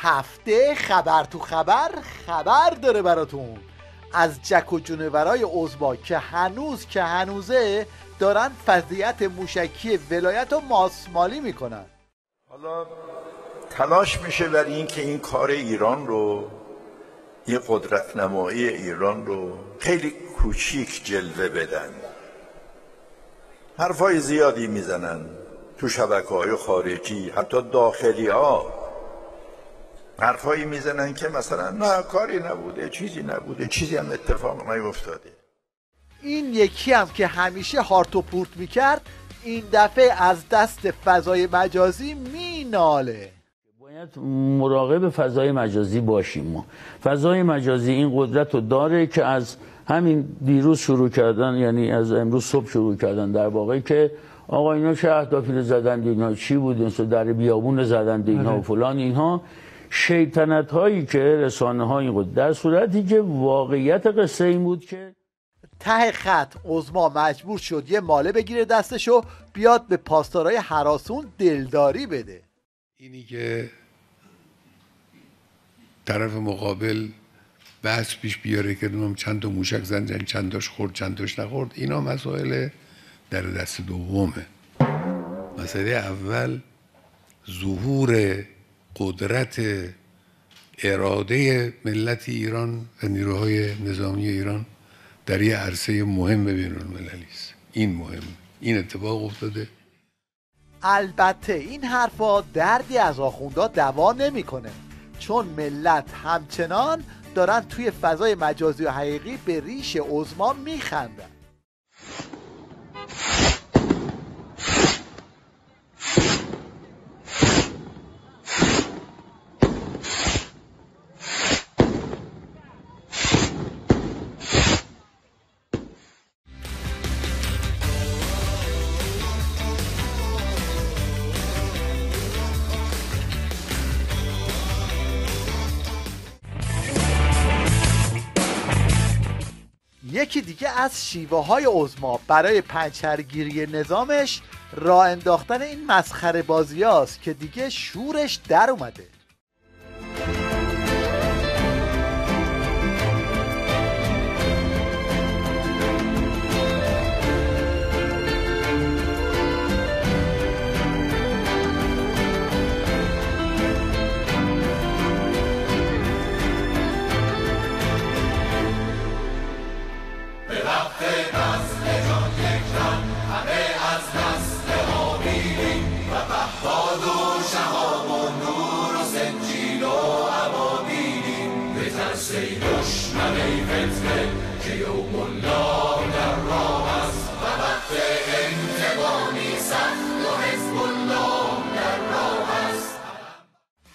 هفته خبر تو خبر داره براتون از جک و جونورای عظما که هنوزه دارن فضیحت موشکی ولایت رو ماسمالی میکنن. حالا تلاش میشه برای این که این کار ایران رو، این قدرت نمایی ایران رو خیلی کوچیک جلوه بدن. حرفای زیادی میزنن تو شبکه‌های خارجی، حتی داخلی ها حرفایی میزنن که مثلا نه کاری نبوده، چیزی نبوده، چیزی هم اتفاق نیفتاده. این یکی هم که همیشه هارت و پورت میکرد این دفعه از دست فضای مجازی میناله. باید مراقب فضای مجازی باشیم. ما فضای مجازی این قدرت رو داره که از همین دیروز شروع کردن، یعنی از امروز صبح شروع کردن در واقع که آقا اینا چه اهدافی رو زدند، اینا چی بود، این در بیابون زدند اینا و فلان، اینها شیطنت هایی که رسانه ها این قدرت، در صورتی که واقعیت قصه این بود که ته خط عظما مجبور شد یه ماله بگیره دستشو بیاد به پاسدارای هراسون دلداری بده. اینی که طرف مقابل بحث پیش بیاره که چند تا موشک زدن، چند تاش خورد چند تاش نخورد، اینا مسائل در دست دومه. مسئله اول ظهور قدرت اراده ملت ایران و نیروهای نظامی ایران در یه عرصه مهم بین‌المللی است. این مهم، این اتفاق افتاده. البته این حرفا دردی از آخوندا دوا نمیکنه، چون ملت همچنان دارن توی فضای مجازی و حقیقی به ریش عظما میخندن. یکی دیگه از شیوه های عظما برای پنچرگیری نظامش راه انداختن این مسخره بازی هاست که دیگه شورش در اومده.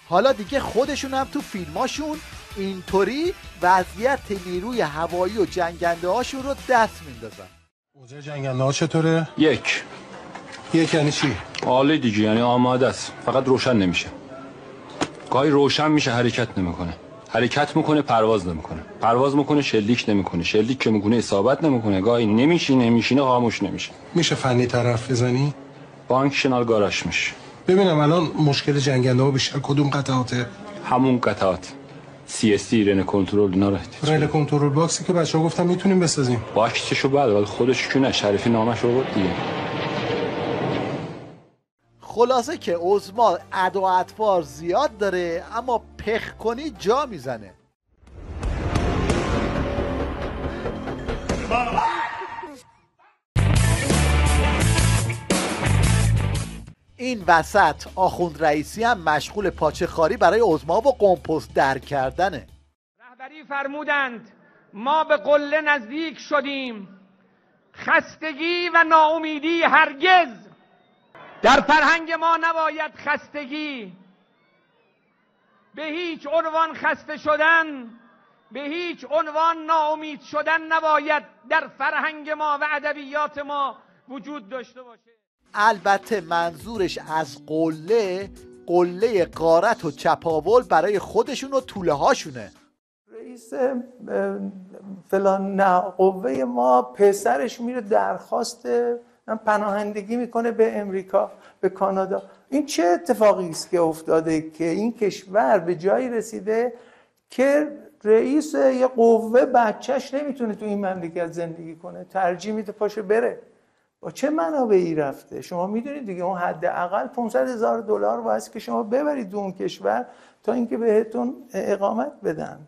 حالا دیگه خودشون هم تو فیلماشون اینطوری وضعیت نیروی هوایی و جنگنده هاشون رو دست میندازن. اوضاع جنگنده ها چطوره؟ یک یعنی چی؟ عالی دیگه، یعنی آماده است، فقط روشن نمیشه. گاهی روشن میشه حرکت نمیکنه، حرکت میکنه پرواز نمیکنه، پرواز میکنه شلیک نمیکنه، شلیک که میکنه اصابت نمیکنه، گاهی نمیشینه خاموش نمیشه. میشه فنی طرف بزنی؟ فانکشنال گاراژ میشه. ببینم الان مشکل جنگنده ها بیشتر کدوم قطعاته؟ همون قطعات CST رن کنترل اینا رو رن کنترل باکسی که بچه‌ها گفتن میتونیم بسازیم. باکسشو بعد ولی خودش کی نه شریفی نامش آورد دیگه. خلاصه که عظما ادا و اطوار زیاد داره اما پخ کنی جا میزنه. این وسط آخوند رئیسی هم مشغول پاچه خاری برای عظما و قمپوست در کردنه. رهبری فرمودند ما به قله نزدیک شدیم، خستگی و ناامیدی هرگز در فرهنگ ما نباید. خستگی به هیچ عنوان، خسته شدن به هیچ عنوان، ناامید شدن نباید در فرهنگ ما و ادبیات ما وجود داشته باشه. البته منظورش از قله غارت و چپاول برای خودشون و توله هاشونه. رئیس فلان قوه ما پسرش میره درخواست پناهندگی میکنه به امریکا، به کانادا. این چه اتفاقی است که افتاده که این کشور به جایی رسیده که رئیس یه قوه بچهش نمیتونه تو این مملکت زندگی کنه، ترجیح میده پاشه بره. با چه منابعی رفته؟ شما میدونید دیگه اون حداقل $500,000 واسه که شما ببرید تو اون کشور تا اینکه بهتون اقامت بدن.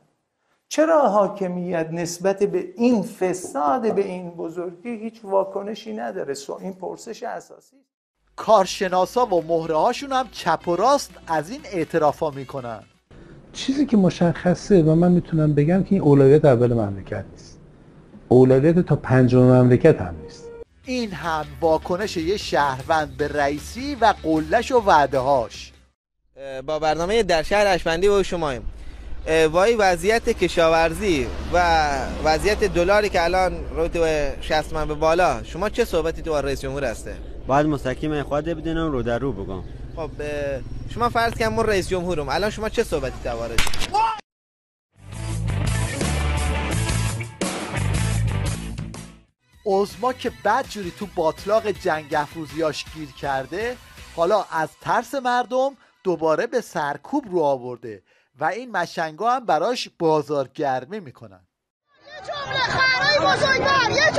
چرا حاکمیت نسبت به این فساد به این بزرگی هیچ واکنشی نداره؟ این پرسش اساسی. کارشناسا و مهره‌هاشون هم چپ و راست از این اعترافا میکنن. چیزی که مشخصه و من میتونم بگم که این اولویت اول مملکت نیست، اولویت تا پنجم مملکت هم نیست. این هم واکنش یه شهروند به رئیسی و قلهش و وعده‌هاش. با برنامه در شهر اشبندی و شماییم وای وضعیت کشاورزی و وضعیت دلاری که الان رو تو 60 من به بالا، شما چه صحبتی تو رئیس جمهور هسته؟ باید مستقیم خود بدونم رو در رو بگم. خب شما فرض کنم من رئیس جمهورم، الان شما چه صحبتی توارد؟ عظما که بدجوری تو باطلاق جنگ افروزیاش گیر کرده، حالا از ترس مردم دوباره به سرکوب رو آورده و این مشنگا هم براش بازارگرمی میکنن. یه جمله خرای بزرگوار، یه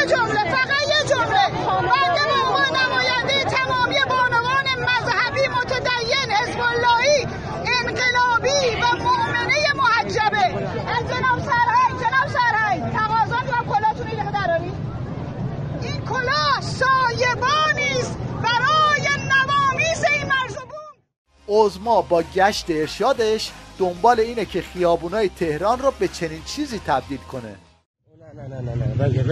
جمله فقط یه جمله. بنده به نماینده تمامی بانوان مذهبی متدین حزب اللهی انقلابی و مؤمنه محجبه از جناب سرهنگ تقاضا می‌کنم کلاهتون رو یه دراری. این کلاه سایبانی است برای نوامیس این مرزبون. عظما با گشت ارشادش دنبال اینه که خیابونای تهران رو به چنین چیزی تبدیل کنه. نه بگه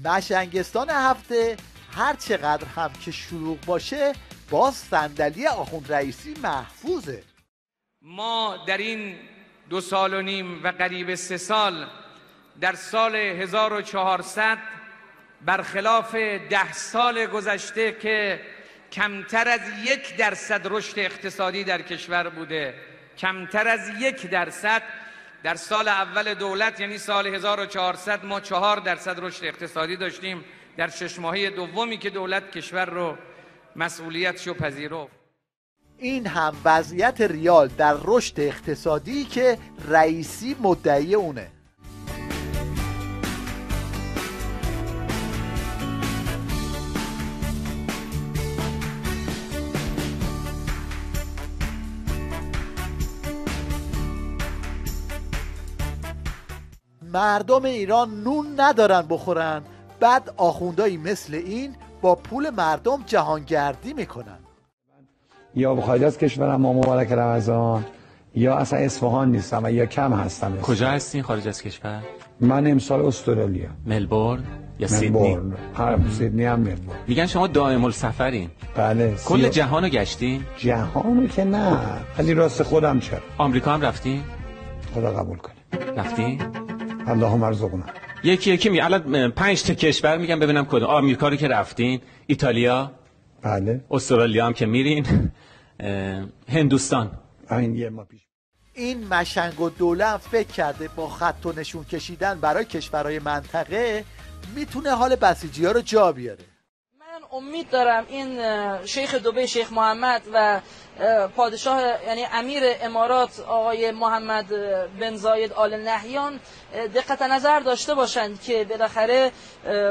مشنگستان هفته هر چقدر هم که شلوغ باشه باز صندلی آخوند رئیسی محفوظه. ما در این 2.5 سال و قریب 3 سال در سال 1400 برخلاف 10 سال گذشته که کمتر از 1% رشد اقتصادی در کشور بوده، کمتر از 1%، در سال اول دولت یعنی سال 1400 ما 4% رشد اقتصادی داشتیم. در 6 ماهه دومی که دولت کشور رو مسئولیتشو پذیرفت. این هم وضعیت ریال در رشد اقتصادی که رئیسی مدعی اونه. مردم ایران نون ندارن بخورن، بعد آخوندایی مثل این با پول مردم جهانگردی میکنن. یا خارج از کشورم ما مبارک رمضان، یا اصلا اصفهان نیستم و یا کم هستم. کجا هستین خارج از کشور؟ من امسال استرالیا. ملبورن یا سیدنی؟ سیدنی هم ملبورن. میگن شما دائم السفرین. بله. کل جهانو گشتین؟ جهانو که نه، ولی راست خودم چرا. آمریکا هم رفتین؟ خدا قبول کنه. رفتین؟ اللهم ارزقنا. یکی می الان 5 تا کشور میگم ببینم کدوم. آمریکا رو که رفتین، ایتالیا، بله، استرالیا هم که میرین، هندوستان. این یه ما پیش. این مشنگ و دوله هم فکر کرده با خط و نشون کشیدن برای کشورهای منطقه میتونه حال بسیجی‌ها رو جا بیاره. من امید دارم این شیخ دبی شیخ محمد و پادشاه یعنی امیر امارات آقای محمد بن زاید آل نهیان دقت نظر داشته باشند که بالاخره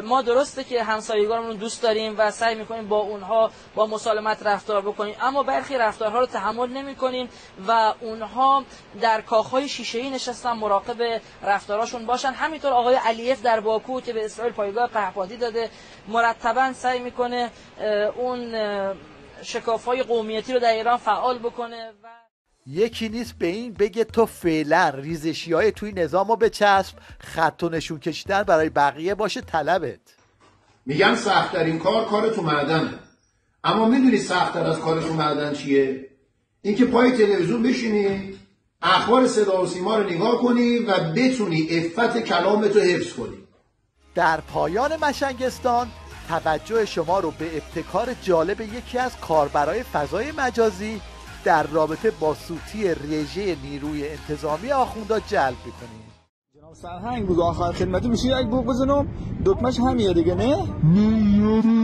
ما درسته که همسایگانمون دوست داریم و سعی میکنیم با اونها با مسالمت رفتار بکنیم، اما برخی رفتارها رو تحمل نمیکنیم و اونها در کاخهای شیشه‌ای نشستن مراقب رفتاراشون باشن. همینطور آقای علیف در باکو که به اسرائیل پایگاه پهپادی داده مرتبا سعی میکنه اون شکاف‌های قومیتی رو در ایران فعال بکنه و یکی نیست به این بگه تو فعلا ریزشی‌های توی نظامو بچسب، خط و نشون کشیدن برای بقیه باشه طلبت. میگم سخت‌ترین کار تو معدنه، اما میدونی سخت‌تر از کار تو معدن چیه؟ اینکه پای تلویزیون بشینی اخبار صدا و سیما رو نگاه کنی و بتونی عفت کلامتو حفظ کنی. در پایان مشنگستان توجه شما رو به ابتکار جالب یکی از کاربرای فضای مجازی در رابطه با سوتی رژه نیروی انتظامی آخوندا جلب می‌کنیم. جناب سرهنگ بگو آخر خدمتی میشه یک بوق بزنم دکمش همیه دیگه نه؟ نه یارو